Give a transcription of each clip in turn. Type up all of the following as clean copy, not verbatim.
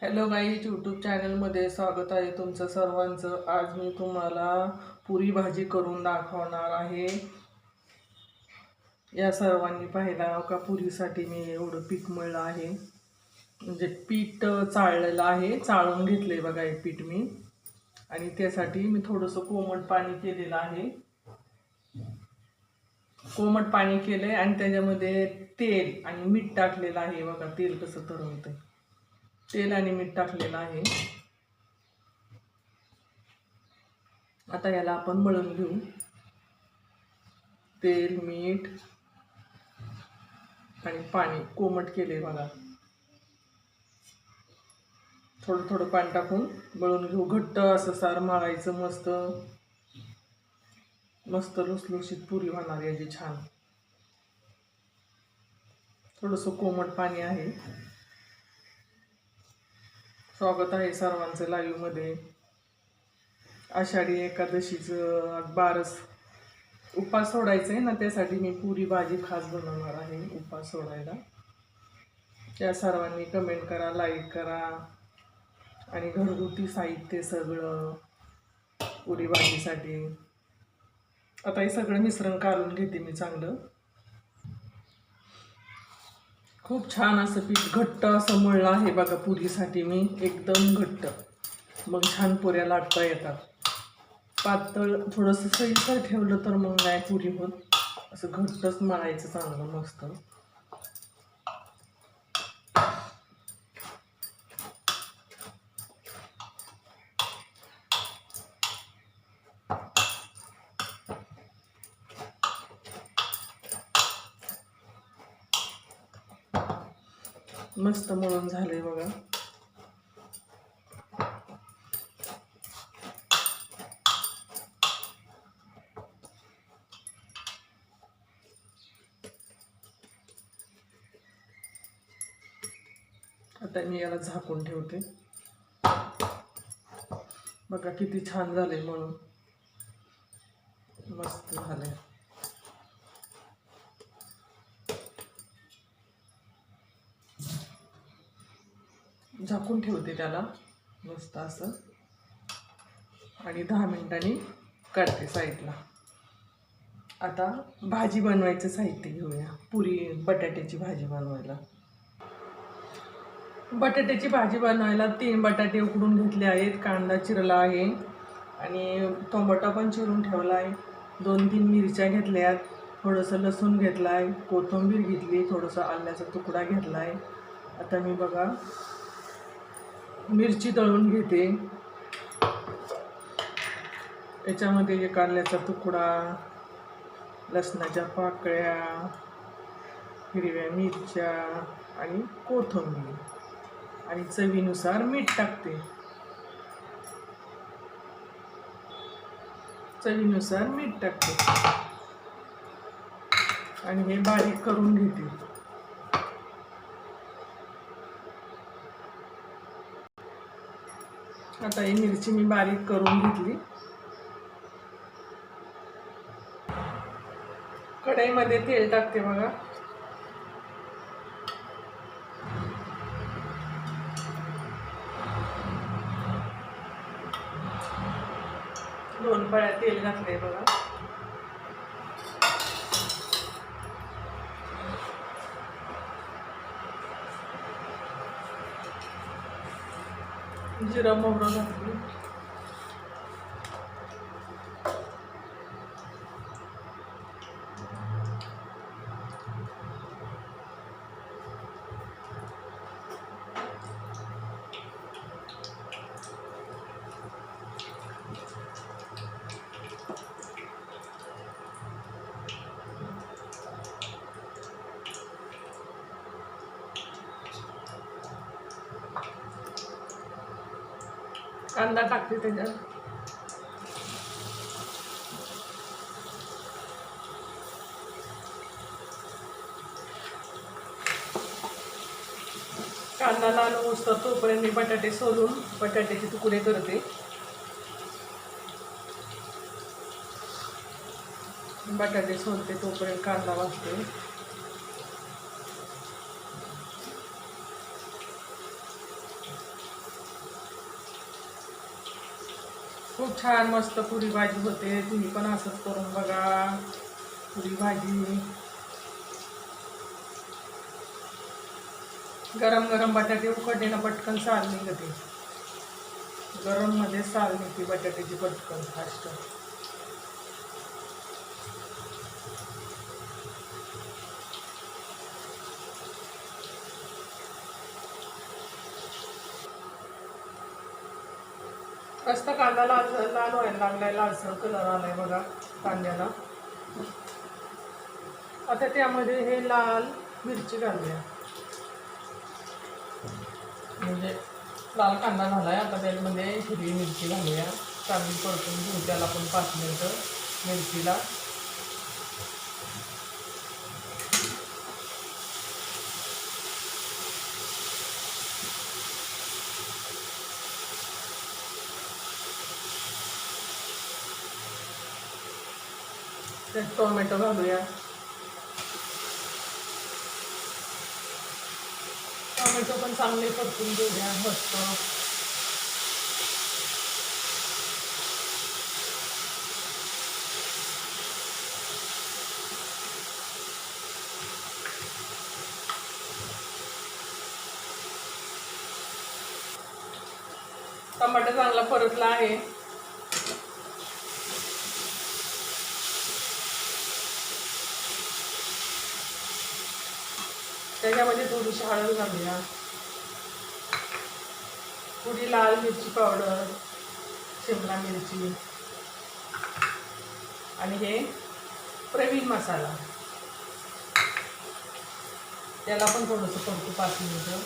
Hello guys, YouTube चॅनलमध्ये स्वागत आहे तुमचं सर्वांचं। आज मी तुम्हाला पुरी भाजी करून दाखवणार आहे। या सर्वांनी पाहिला का पुरीसाठी मी एवढं पीठ मळलं आहे, म्हणजे पीठ चाळलेलं आहे, चाळून घेतले बघा हे पीठ मी। आणि त्यासाठी मी थोडंसं कोमट पाणी केलेलं आहे। कोमट पाणी केले आणि त्याच्यामध्ये तेल आणि मीठ टाकलेलं आहे बघा। तेल कसं तरंगतंय, तेल आणि मीठ टाकलेलं आहे। आता याला आपण मळून घेऊ। तेल, मीठ आणि पाणी कोमट केले बघा। थोडं थोडं पाणी टाकून मळून घेऊ। घट्ट असं सार मळायचं, मस्त मस्त लुसलुशीत पुरी होणार याची छान। थोडंसं कोमट पाणी आहे। स्वागत आहे सर्वांचं लाईव्ह मध्ये। आषाढी एकादशीचं बारस उपास सोडायचं आहे ना, त्यासाठी मी पुरी भाजी खास बनवणार आहे उपास सोडायला। त्या सर्वांनी कमेंट करा, लाईक करा आणि घरगुती साहित्य सगळं पुरी भाजीसाठी। आता हे सगळं मिश्रण काढून घेते मी चांगलं। खूप छान असं पीठ घट्ट असं मळलं आहे बघा पुरीसाठी मी, एकदम घट्ट। मग छान पुऱ्या लाटता येतात। पातळ थोडंसं सैलसर ठेवलं तर मग नाही पुरी होत, असं घट्टच मळायचं चांगलं मस्त। मस्त मळून झाले बघा। आता मी याला झाकून ठेवते। बघा किती छान झाले मळून, मस्त झाले। झाकून ठेवते त्याला मस्त असं आणि 10 मिनिटांनी काढते साईडला। आता भाजी बनवायचं साहित्य घेऊया। पुरी बटाट्याची भाजी बनवायला। बटाट्याची भाजी बनवायला 3 बटाटे उकडून घेतले आहेत, कांदा चिरला आहे आणि टोमॅटो पण चिरून ठेवला आहे। 2-3 मिरच्या घेतल्यात, थोडंसं लसूण घेतला आहे, कोथिंबीर घेतली, थोडंसं आल्याचा तुकडा घेतला आहे। आता मी बघा मिरची तळून घेते। याच्यामध्ये एक आल्याचा तुकडा, लसणाच्या पाकळ्या, हिरव्या मिरच्या आणि कोथिंबीर आणि चवीनुसार मीठ टाकते। चवीनुसार मीठ टाकते आणि हे बारीक करून घेते। आता ही मिरची मी बारीक करून घेतली। कढईमध्ये तेल टाकते बघा। दोन पळ्या तेल घातले बघा। जिरं मोहरी घातली। कांदा टाकते त्याच्यात। कांदा लाल होईस्तोवर तोपर्यंत मी बटाटे सोलून बटाट्याचे तुकडे करते। बटाटे सोलते तोपर्यंत कांदा भाजते। खूप छान मस्त पुरी भाजी होते. तुम्ही पण असंच करून बघा. पुरी भाजी गरम गरम बटाटे उकडले ना पटकन साल निघते. गरम मध्ये साल निघते बटाट्याची पटकन फास्ट. मस्त कांदा लाल लाल व्हायला लागलाय. लालसर कलर आलाय बघा कांद्याला. आता त्यामध्ये हे लाल मिरची घालूया. म्हणजे लाल कांदा घालाय. आता त्यामध्ये हिरवी मिरची घालूया. चांगली परतून घेऊ त्याला पण 5 मिनिटं मिरचीला. त्यात टोमॅटो घालूया. टोमॅटो पण चांगले परतून घेऊया मस्त. टमाटर चांगला परतला आहे. त्याच्यामध्ये थोडीशी हळद घालूया. थोडी लाल मिरची पावडर, शिमला मिरची आणि हे प्रवीण मसाला. त्याला पण थोडंसं परतू 5 मिनिटं.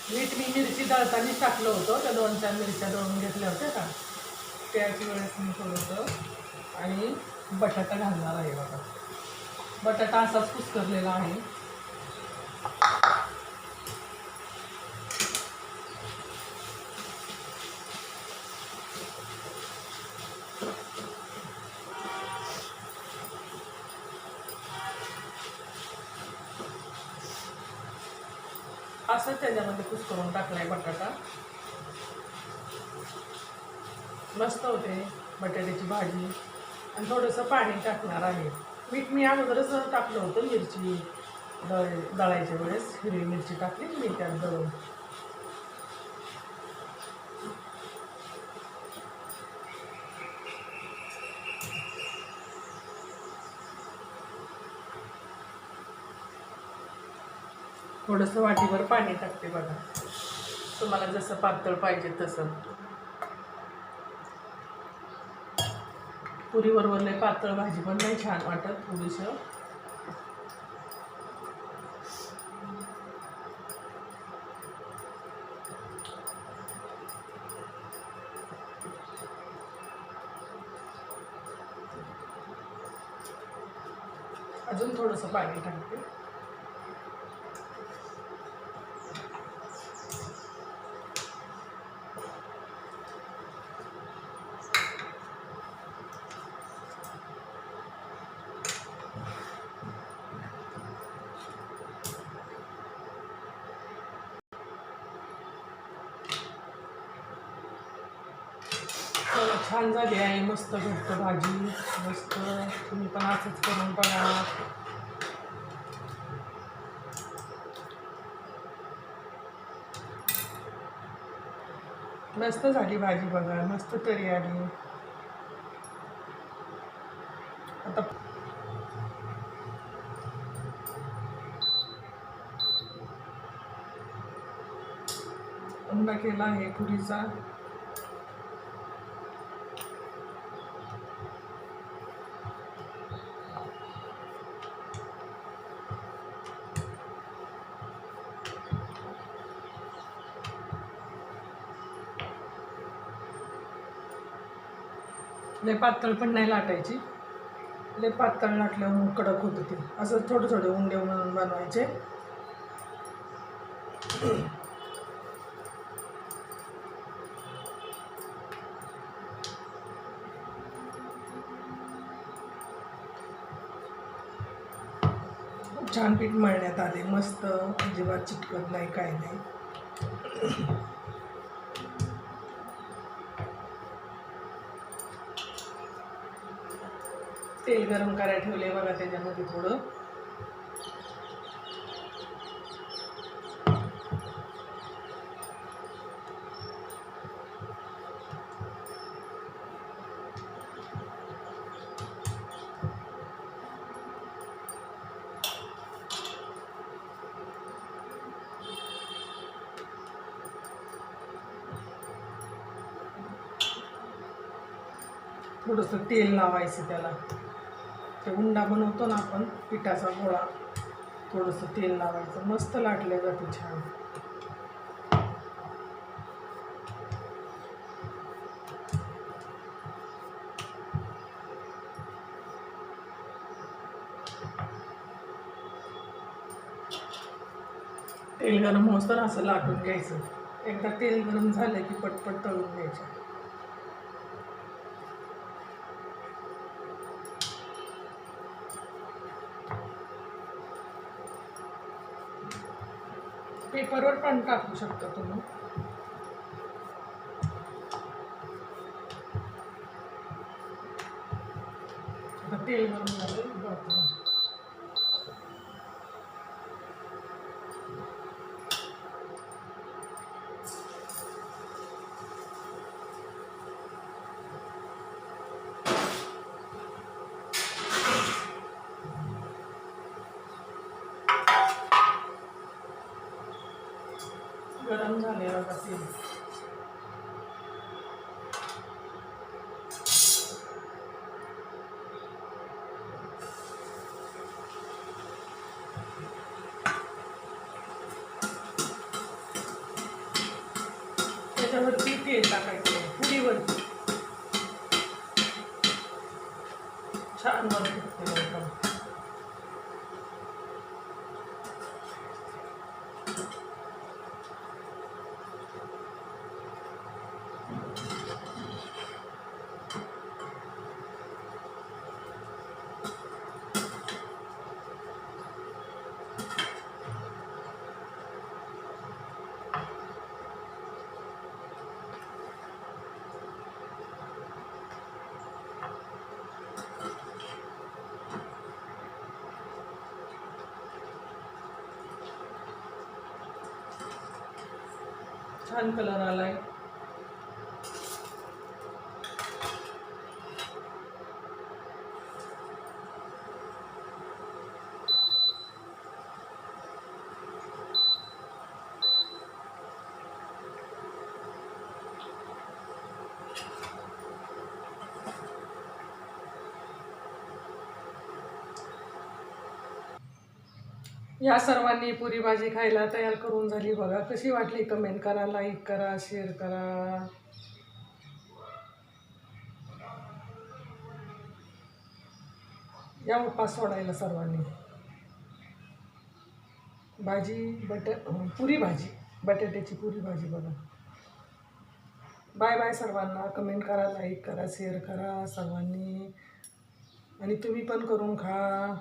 मीठ मी मिरची दळताना टाकलं होतं. त्या 2-4 मिरच्या दळून घेतल्या होत्या का, त्याच वेळेस मी थोडंसं. आणि बटाटा घालणार आहे बघा. बटाटा असाच कुस्करलेला आहे. असं त्याच्यामध्ये कुस्करून टाकलाय बटाटा. मस्त होते बटाट्याची भाजी. आणि थोडंसं पाणी टाकणार आहे. मीठ मी अगोदरच टाकलं होतं मिरची दळायच्या वेळेस. हिरवी मिरची टाकली मी त्यात दळून. थोडंसं वाटीभर पाणी टाकते बघा. तुम्हाला जसं पातळ पाहिजे तसं. पुरीबरोबर लय पातळ भाजी पण नाही छान वाटत. थोडीसं अजून थोडंसं पाणी टाकते. छान झाली आहे. मस्त घट्ट भाजी. मस्त. तुम्ही पण असंच करून बघा. मस्त झाली भाजी बघा. मस्त तरी आली. आता अंडा केला आहे पुरीचा. लय पातळ पण नाही लाटायची. लय पातळ लाटल्यावर कडक होतं ते. असं थोडं थोडे उंडे म्हणून बनवायचे. छान पीठ मळण्यात आले. मस्त. अजिबात चिटकत नाही, काय नाही. तेल गरम करायला ठेवले बघा. त्याच्यामध्ये थोडं थोडंसं तेल लावायचं त्याला. ते उंडा बनवतो ना आपण पिठाचा गोळा, थोडंसं तेल लावायचं. मस्त लाटल्या जाते छान. तेल गरम होतं ना असं लाटून घ्यायचं. एकदा तेल गरम झालं की पटपट तळून घ्यायचं. पेपरवर पण टाकू शकता तुम्ही. आता तेल गरम झालं. गरम झाले बघा तेल. त्याच्यावरती तेल टाकायचं पुरीवरती. छान बनते एकदम. छान कलर आलाय. या सर्वांनी पुरी भाजी खायला तयार करून झाली बघा. कशी वाटली कमेंट करा, लाईक करा, शेअर करा. या उपास सोडायला सर्वांनी. भाजी पुरी भाजी, बटाट्याची पुरी भाजी बघा. बाय बाय सर्वांना. कमेंट करा, लाईक करा, शेअर करा सर्वांनी. आणि तुम्ही पण करून खा.